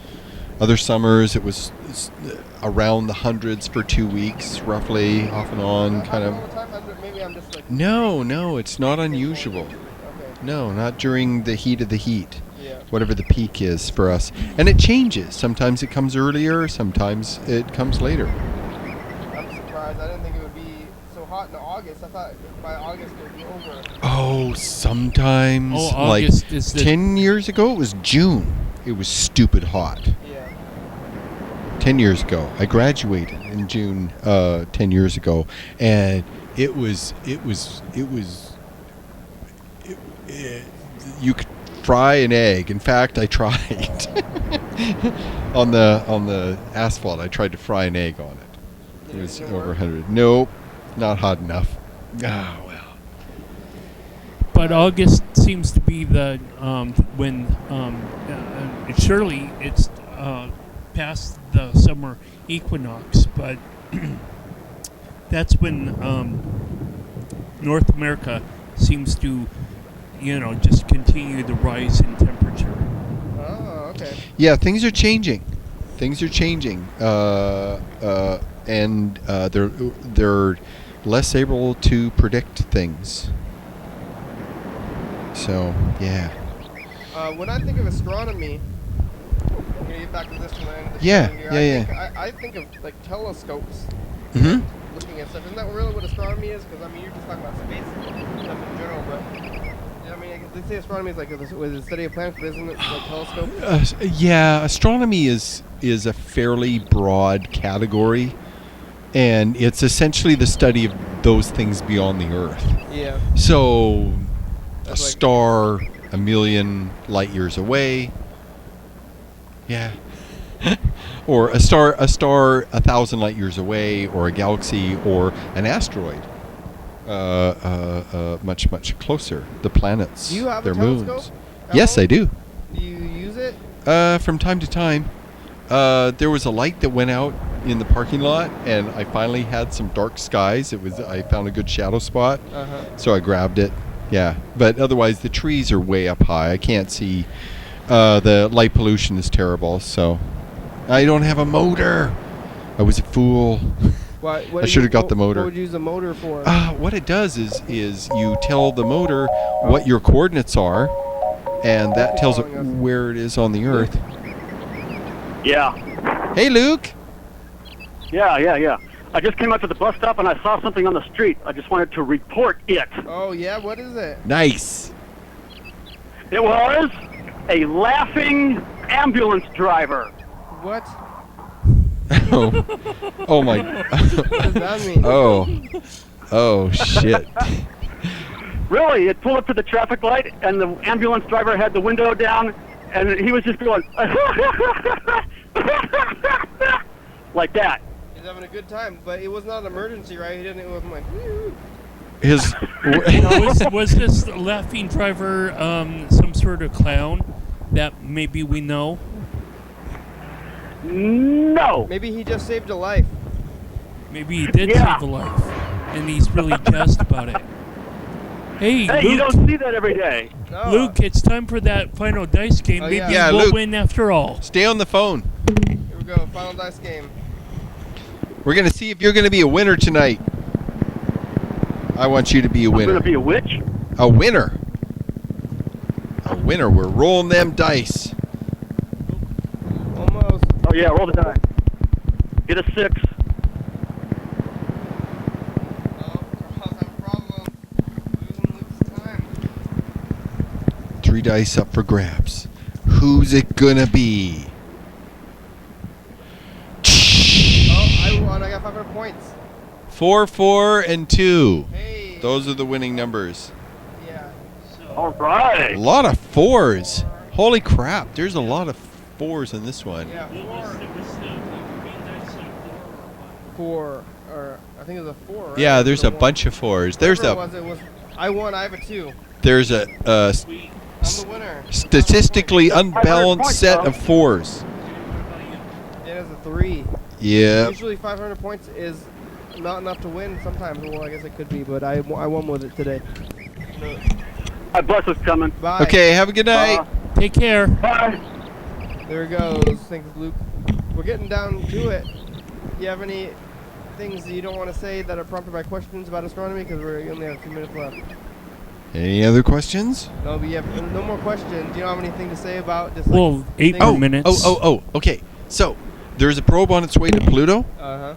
Other summers, it was around the hundreds for 2 weeks, roughly, off and on, kind of. Maybe I'm just like... No, it's not unusual. Okay. No, not during the heat of the heat. Yeah. Whatever the peak is for us. And it changes. Sometimes it comes earlier, sometimes it comes later. I'm surprised. I didn't think it would be so hot in August. I thought by August it would be over. Oh, sometimes. Oh, like August is the... 10 years ago, it was June. It was stupid hot. Yeah. 10 years ago. I graduated in June 10 years ago. And you could fry an egg. In fact, I tried on the asphalt. I tried to fry an egg on it. It was over 100. Nope, not hot enough. Ah, well. But August seems to be the when surely it's past the summer equinox, but that's when North America seems to, just continue the rise in temperature. Oh, okay. Yeah, things are changing. And they're less able to predict things. So, yeah. When I think of astronomy, I'm gonna get back to this one. Yeah, here. I think of like telescopes. Mm-hmm. Looking at stuff. Isn't that really what astronomy is? Because you're just talking about space stuff in general, but they say astronomy is like the study of planets, but isn't it like telescope? Yeah, astronomy is a fairly broad category, and it's essentially the study of those things beyond the Earth. Yeah. So, That's a star a million light years away. Yeah. Or a star 1,000 light years away, or a galaxy, or an asteroid. Much closer. The planets, Do you have their a telescope? moons. Yes, I do. Do you use it? From time to time. There was a light that went out in the parking lot, and I finally had some dark skies. I found a good shadow spot, so I grabbed it. Yeah, but otherwise the trees are way up high. I can't see. The light pollution is terrible, so I don't have a motor. I was a fool. I should have got the motor. What would you use a motor for? What it does is you tell the motor what your coordinates are, and that tells it where it is on the Earth. Yeah. Hey, Luke. Yeah. I just came out to the bus stop and I saw something on the street. I just wanted to report it. Oh, yeah? What is it? Nice. It was a laughing ambulance driver. What? Oh my. What does that mean? Oh, shit. Really? It pulled up to the traffic light and the ambulance driver had the window down and he was just going like that. He's having a good time, but it was not an emergency, right? It wasn't like, woo. Was this laughing driver some sort of clown that maybe we know? No. Maybe he just saved a life. Maybe he did save a life, and he's really jazzed about it. Hey, Luke, you don't see that every day. No. Luke, it's time for that final dice game. Oh, Maybe yeah. we'll Luke, win after all. Stay on the phone. Here we go, final dice game. We're going to see if you're going to be a winner tonight. I want you to be a winner. I'm going to be a witch? A winner. A winner. We're rolling them dice. Almost. Oh, yeah, roll the die. Get a 6. Three dice up for grabs. Who's it going to be? Oh, I won. I got 500 points. 4, 4, and 2. Hey. Those are the winning numbers. Yeah. All right. A lot of 4s. Holy crap. There's a lot of 4s in this one. Yeah, 4. Or I think it was a 4. Right? Yeah, there's a bunch of 4s. There's Whatever it was, I won. I have a 2. There's a I'm the winner. statistically unbalanced set of 4s. It is a 3. Yeah. Usually 500 points is not enough to win. Sometimes, well, I guess it could be, but I won with it today. My bus is coming. Bye. Okay, have a good night. Take care. Bye. There goes. Thanks, Luke. We're getting down to it. You have any things that you don't want to say that are prompted by questions about astronomy? Because we only have a few minutes left. Any other questions? No, but you have no more questions. Do you don't have anything to say about just Well, 8 more minutes. Okay. So, there's a probe on its way to Pluto, Uh-huh.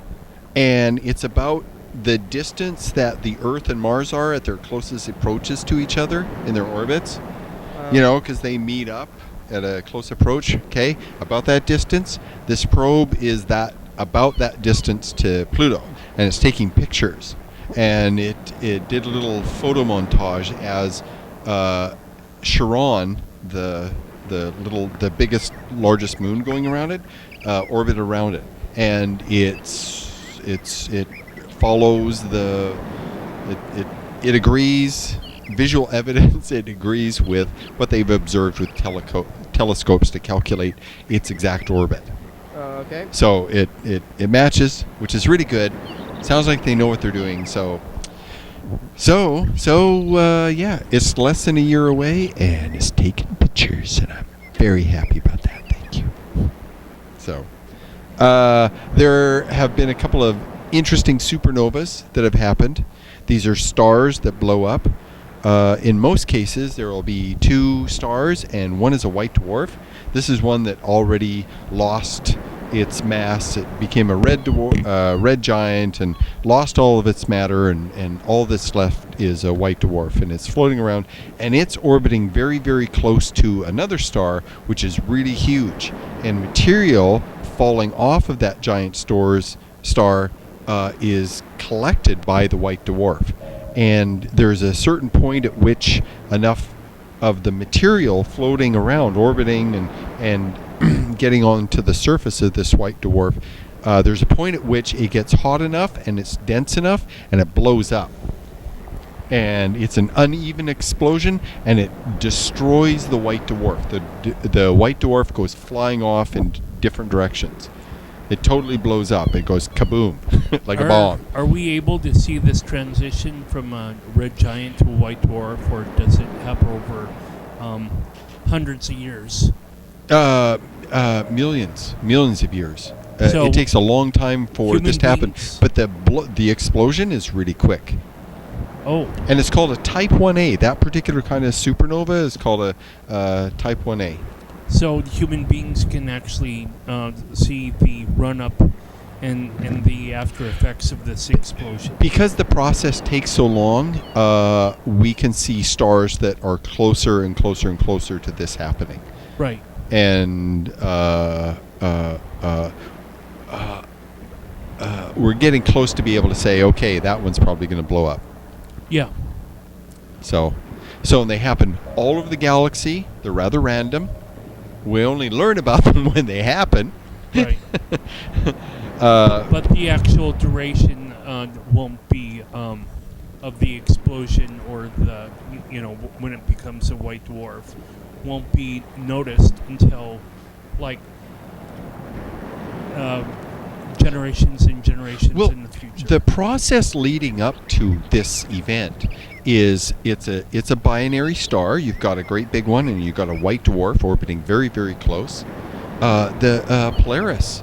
and it's about the distance that the Earth and Mars are at their closest approaches to each other in their orbits. You know, because they meet up at a close approach, okay? About that distance. This probe is about that distance to Pluto, and it's taking pictures. And it did a little photo montage as Charon, the biggest, largest moon going around it, orbit around it, and it follows it agrees. Visual evidence, it agrees with what they've observed with telescopes to calculate its exact orbit. Okay. So it matches, which is really good. Sounds like they know what they're doing. So yeah, it's less than a year away, and it's taking pictures, and I'm very happy about that. Thank you. So there have been a couple of interesting supernovas that have happened. These are stars that blow up. In most cases, there will be 2 stars, and one is a white dwarf. This is one that already lost its mass. It became a red giant and lost all of its matter, and all that's left is a white dwarf, and it's floating around, and it's orbiting very, very close to another star, which is really huge, and material falling off of that giant star is collected by the white dwarf. And there's a certain point at which enough of the material floating around, orbiting and getting onto the surface of this white dwarf, there's a point at which it gets hot enough and it's dense enough and it blows up. And it's an uneven explosion, and it destroys the white dwarf. The white dwarf goes flying off in different directions. It totally blows up. It goes kaboom, like a bomb. Are we able to see this transition from a red giant to a white dwarf, or does it happen over hundreds of years? Millions of years. So it takes a long time for this to happen, but the explosion is really quick. Oh. And it's called a Type 1A. That particular kind of supernova is called a Type 1A. So human beings can actually see the run-up and the after effects of this explosion. Because the process takes so long, we can see stars that are closer and closer and closer to this happening. Right. And we're getting close to be able to say, okay, that one's probably going to blow up. Yeah. So they happen all over the galaxy. They're rather random. We only learn about them when they happen. Right. But the actual duration won't be of the explosion, or the when it becomes a white dwarf, won't be noticed until like generations and generations in the future. The process leading up to this event is it's a binary star. You've got a great big one, and you've got a white dwarf orbiting very, very close. The Polaris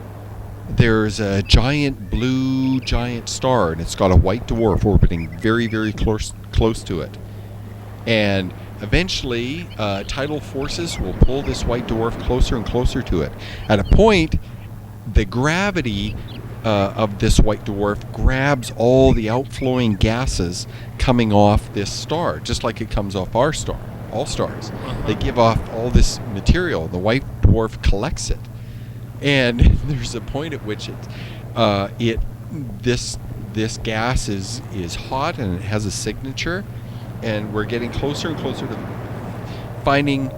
there's a giant blue giant star, and it's got a white dwarf orbiting very, very close to it. And eventually, tidal forces will pull this white dwarf closer and closer to it. At a point, the gravity of this white dwarf grabs all the outflowing gases coming off this star, just like it comes off our star, all stars. They give off all this material. The white dwarf collects it, and there's a point at which this gas is hot and it has a signature, and we're getting closer and closer to finding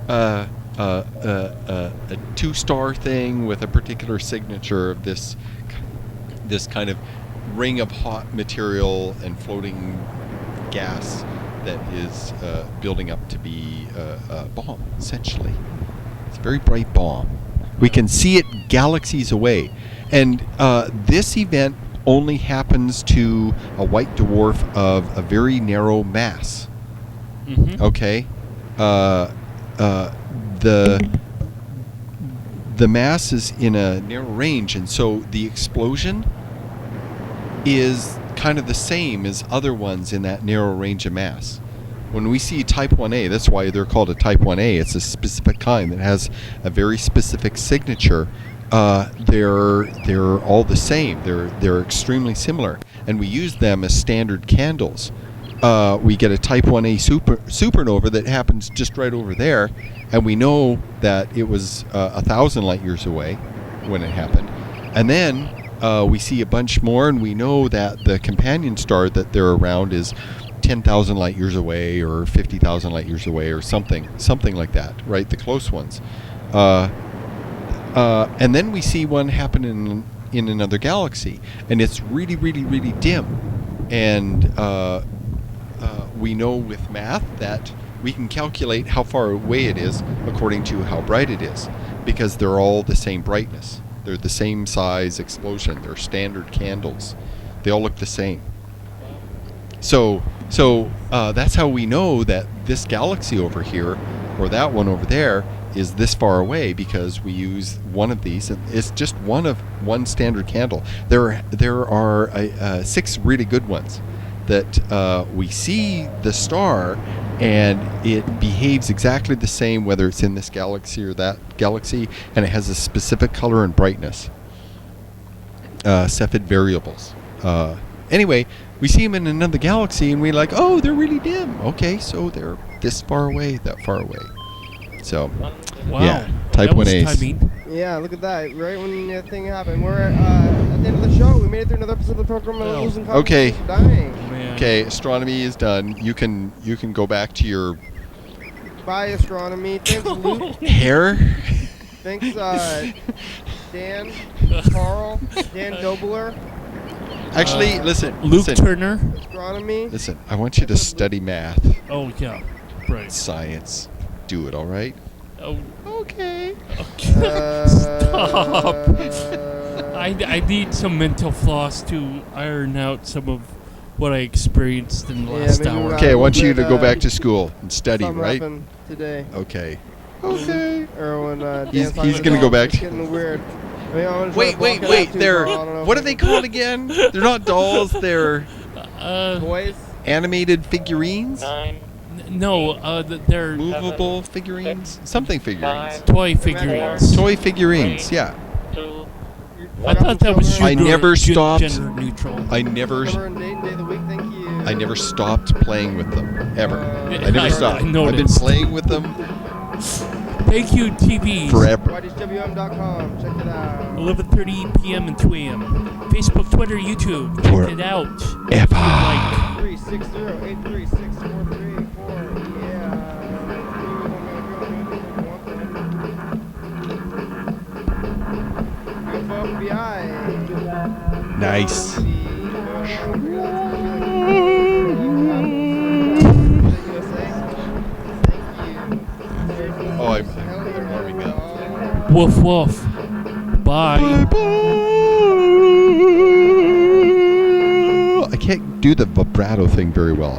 a 2-star thing with a particular signature of this kind of ring of hot material and floating gas that is building up to be a bomb, essentially. It's a very bright bomb. We can see it galaxies away. And this event only happens to a white dwarf of a very narrow mass. Mm-hmm. Okay? The mass is in a narrow range, and so the explosion is kind of the same as other ones in that narrow range of mass. When we see type 1A, that's why they're called a type 1A. It's a specific kind that has a very specific signature. They're all the same. They're extremely similar, and we use them as standard candles. We get a type 1A supernova that happens just right over there, and we know that it was 1,000 light years away when it happened. And then we see a bunch more, and we know that the companion star that they're around is 10,000 light years away, or 50,000 light years away, or something like that, right? The close ones. And then we see one happen in another galaxy, and it's really, really, really dim. And we know with math that we can calculate how far away it is according to how bright it is, because they're all the same brightness. They're the same size explosion. They're standard candles. They all look the same. So that's how we know that this galaxy over here, or that one over there, is this far away, because we use one of these, and it's just one standard candle. There are 6 really good ones that we see the star, and it behaves exactly the same whether it's in this galaxy or that galaxy, and it has a specific color and brightness. Cepheid variables. Anyway, we see them in another galaxy, and we're like, oh, they're really dim. Okay, so they're this far away, that far away. So, wow. Yeah, type 1As. Yeah, look at that. Right when the thing happened. We're at the end of the show. We made it through another episode of the program. And losing Okay. Dying. Okay, astronomy is done. You can go back to your Bye, astronomy. Thanks, Luke. hair. Thanks, Dan, Carl, Dan Dobler. Actually, listen. Luke listen, Turner. Astronomy. Listen, I want you to study math, Oh, yeah. Right. science. Do it, all right? Oh, Okay. stop. I need some mental floss to iron out some of what I experienced in the last maybe hour. Okay, I want you to go back to school and study, Something right? happened today. Okay. Okay. Or when He's Dan's gonna go back. It's getting weird. I mean, I'm gonna try to Wait. block it out too, They're Carl. I don't know what if are they called again? They're not dolls. They're Boys. animated figurines. No, they're Movable figurines. Something figurines. toy figurines. Toy figurines. Yeah. I thought that was I never stopped. gender neutral. I never Number and date and day of the week. Thank you. I never stopped playing with them ever. I never stopped. I I've been noticed. playing with them Thank you, TV. forever. YDHWM.com. Check it out. 11:30 p.m. and 2 a.m. Facebook, Twitter, YouTube. Check it out. Ever. Like, 360-836-4384. Yeah. FBI. Nice. Oh, I'm warming up. woof woof. Bye. I can't do the vibrato thing very well.